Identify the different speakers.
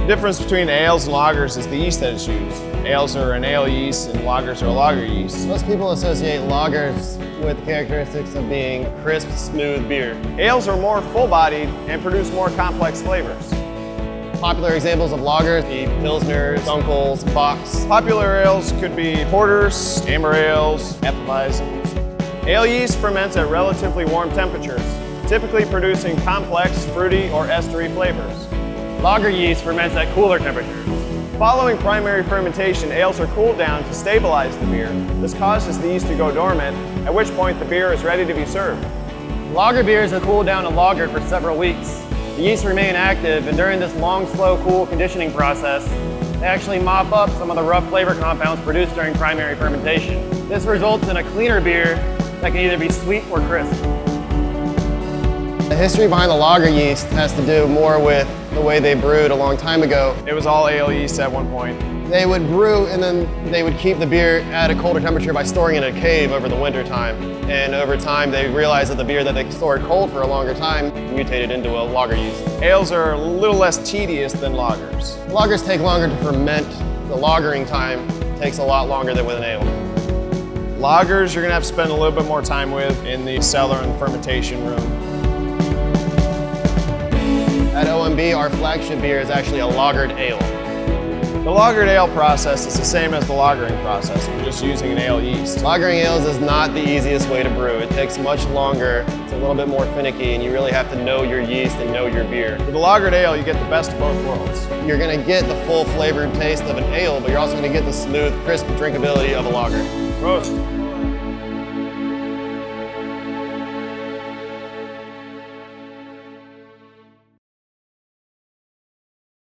Speaker 1: difference between ales and lagers is the yeast that is used. Ales are an ale yeast and lagers are a lager yeast.
Speaker 2: Most people associate lagers with characteristics of being crisp, smooth beer.
Speaker 1: Ales are more full-bodied and produce more complex flavors.
Speaker 2: Popular examples of lagers would be pilsners, dunkels, bocks.
Speaker 1: Popular ales could be porters, amber ales, hefeweizens. Ale yeast ferments at relatively warm temperatures, typically producing complex, fruity, or estery flavors.
Speaker 2: Lager yeast ferments at cooler temperatures.
Speaker 1: Following primary fermentation, ales are cooled down to stabilize the beer. This causes the yeast to go dormant, at which point the beer is ready to be served.
Speaker 2: Lager beers are cooled down and lagered for several weeks. The yeast remain active, and during this long, slow, cool conditioning process, they actually mop up some of the rough flavor compounds produced during primary fermentation. This results in a cleaner beer that can either be sweet or crisp. The history behind the lager yeast has to do more with the way they brewed a long time ago.
Speaker 1: It was all ale yeast at one point.
Speaker 2: They would brew and then they would keep the beer at a colder temperature by storing it in a cave over the winter time. And over time they realized that the beer that they stored cold for a longer time mutated into a lager yeast.
Speaker 1: Ales are a little less tedious than lagers.
Speaker 2: Lagers take longer to ferment. The lagering time takes a lot longer than with an ale.
Speaker 1: Lagers you're going to have to spend a little bit more time with in the cellar and fermentation room.
Speaker 2: At OMB, our flagship beer is actually a lagered ale.
Speaker 1: The lagered ale process is the same as the lagering process. We're just using an ale yeast.
Speaker 2: Lagering ales is not the easiest way to brew. It takes much longer, it's a little bit more finicky, and you really have to know your yeast and know your beer.
Speaker 1: With the lagered ale, you get the best of both worlds.
Speaker 2: You're going to get the full flavored taste of an ale, but you're also going to get the smooth, crisp drinkability of a lager.
Speaker 1: Prost.